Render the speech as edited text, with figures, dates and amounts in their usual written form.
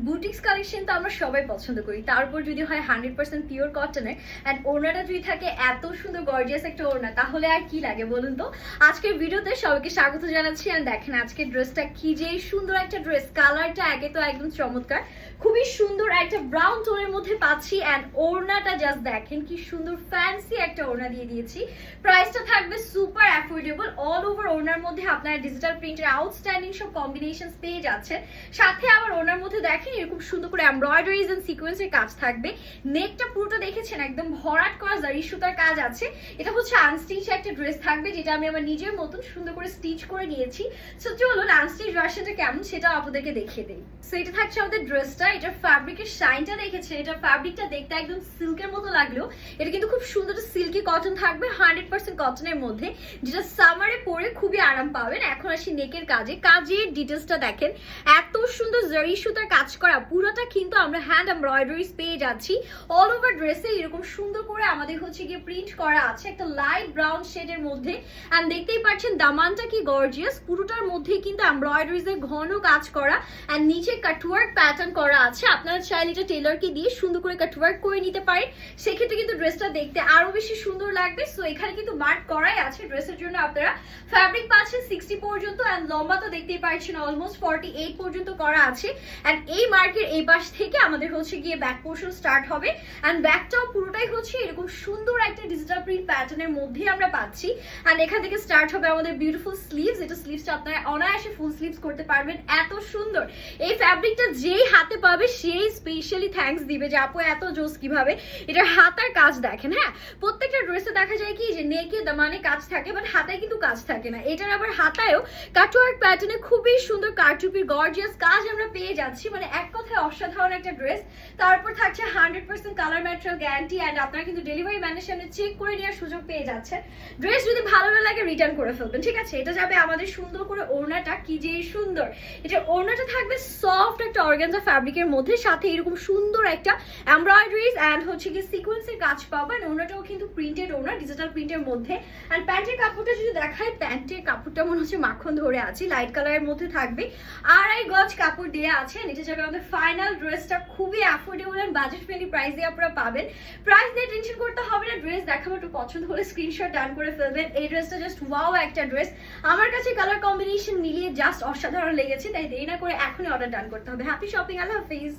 Boutiques collection তো আমরা সবাই পছন্দ করি, তারপর যদি হয় 100% পিওর কটনের অ্যান্ড ওড়নাটা যদি থাকে এত সুন্দর গর্জিয়াস একটা ওড়না, তাহলে আর কি লাগে বলুন তো। আজকের ভিডিওতে সবাইকে স্বাগত জানাচ্ছি। অ্যান্ড দেখেন আজকের ড্রেসটা কি যে সুন্দর একটা ড্রেস, কালারটা একে তো একদম চমৎকার, খুবই সুন্দর একটা ব্রাউন টোনের মধ্যে পাচ্ছি। অ্যান্ড ওড়নাটা জাস্ট দেখেন কি সুন্দর ফ্যান্সি একটা ওড়না দিয়ে দিয়েছি। প্রাইসটা থাকবে সুপার অ্যাফোর্ডেবল। অল ওভার ওড়নার মধ্যে আপনারা ডিজিটাল প্রিন্টের আউটস্ট্যান্ডিং সব কম্বিনেশন পেয়ে যাচ্ছেন। সাথে আবার ওড়নার মধ্যে দেখেন এরকম সুন্দর করে এমব্রয়ডারিজ এন্ড সিকোয়েন্সের কাজ থাকবে। নেকটা পুরোটা দেখেছেন একদম ভরাট করা জারি সুতার কাজ আছে। এটা হচ্ছে আনস্টিচ একটা ড্রেস থাকবে, যেটা আমি আমার নিজের মতন সুন্দর করে স্টিচ করে নিয়েছি। সো চলুন আনস্টিচ ভার্সনটা কেমন সেটা আপনাদেরকে দেখিয়ে দেই। সো এটা থাকছে আমাদের ড্রেসটা। এটার ফ্যাব্রিকের শাইনটা দেখেছেন, এটার ফ্যাব্রিকটা দেখতে একদম সিল্কের মতো লাগলেও এটা কিন্তু খুব সুন্দর সিল্কি কটন থাকবে, 100% কটনের মধ্যে, যেটা সামারে পরে খুবই আরাম পাবেন। এখন আসি নেকের কাজের ডিটেলসটা দেখেন, এত সুন্দর জারি সুতার কাজ করা, পুরোটা কিন্তু আমরা হ্যান্ড এমব্রয়ডারিজ পেয়ে যাচ্ছি। অল ওভার ড্রেসে এরকম সুন্দর করে আমাদের হচ্ছে গিয়ে প্রিন্ট করা আছে একটা লাইট ব্রাউন শেডের মধ্যে। এন্ড দেখতেই পাচ্ছেন দামানটা কি গর্জিয়াস, পুরোটার মধ্যেই কিন্তু এমব্রয়ডারিজ এর ঘন কাজ করা এন্ড নিচে কাটওয়ার্ক প্যাটার্ন করা আছে। আপনারা চাইলে এটা টেলরকে দিয়ে সুন্দর করে কাটওয়ার্ক করে নিতে পারেন, সেক্ষেত্রে কিন্তু ড্রেসটা দেখতে আরো বেশি সুন্দর লাগবে। সো এখানে কিন্তু মার্ক করাই আছে ড্রেসের জন্য। আপনারা ফ্যাব্রিক পাচ্ছেন 60 পর্যন্ত এন্ড লম্বা তো দেখতেই পাচ্ছেন অলমোস্ট 48 পর্যন্ত করা আছে। এন্ড এই মার্কের এই পাশ থেকে আমাদের হচ্ছে গিয়ে ব্যাক পোর্শন স্টার্ট হবে। এন্ড ব্যাকটাও পুরোটাই হচ্ছে এরকম সুন্দর একটা ডিজিটাল প্রিন্ট প্যাটার্নের মধ্যে আমরা পাচ্ছি। এন্ড এখান থেকে স্টার্ট হবে আমাদের বিউটিফুল স্লিভস। এটা স্লিভসটা আপনারা অনায়াসে ফুল স্লিভস করতে পারবেন, এত সুন্দর। এই ফ্যাব্রিকটা যেই হাতে পাবে সেই স্পেশালি থ্যাঙ্কস দিবে যে আপু এত জোস কিভাবে। এটার হাতার কাজ দেখেন, হ্যাঁ প্রত্যেকটা ড্রেসে দেখা যায় কি যে নেকে দামানে কাজ থাকে, বাট হাতায় কিন্তু কাজ থাকে না। এটার আবার হাতায়ও কাটওয়ার্ক প্যাটার্নে খুবই সুন্দর কারচুপির গর্জিয়াস কাজ আমরা পেয়ে যাচ্ছি। মানে এক কথায় অসাধারণ একটা ড্রেস। তারপর থাকছে 100% কালার ম্যাটেরিয়াল গ্যারান্টি অ্যান্ড আপনারা কিন্তু ডেলিভারি ম্যানের সামনে চেক করে নেওয়ার সুযোগ পেয়ে যাচ্ছেন। ড্রেস যদি ভালো না লাগে রিটার্ন করে ফেলবেন, ঠিক আছে। এটা যাবে আমাদের সুন্দর করে ওড়নাটা কি যে সুন্দর। এটা ওড়নাটা থাকবে সফট একটা অর্গানজা ফ্যাব্রিকের মধ্যে, সাথে এরকম সুন্দর একটা এমব্রয়ডারিজ অ্যান্ড হচ্ছে কি সিকোয়েন্সের কাজ পাবেন। ওড়নাটাও কিন্তু প্রিন্টেড ওড়না, ডিজিটাল প্রিন্টের মধ্যে। অ্যান্ড প্যান্টের কাপড়টা যদি দেখায়, প্যান্টের কাপড়টা মনে হচ্ছে মাখন ধরে আছে, লাইট কালারের মধ্যে থাকবে, 2.5 গজ কাপড় দেওয়া আছে। এটা যাবে আমাদের ফাইনাল ড্রেসটা খুবই affordable and budget friendly price দিয়ে আপনারা পাবেন। প্রাইস দিয়ে টেনশন করতে হবে না, ড্রেস দেখাবো একটু পছন্দ হলে স্ক্রিনশট ডান করে ফেলবেন। এই ড্রেসটা জাস্ট ওয়াও একটা ড্রেস, আমার কাছে কালার কম্বিনেশন মিলিয়ে জাস্ট অসাধারণ লেগেছে, তাই দেরি না করে এখনই অর্ডার ডান করতে হবে। হ্যাপি শপিং, আল্লাহ হাফিজ।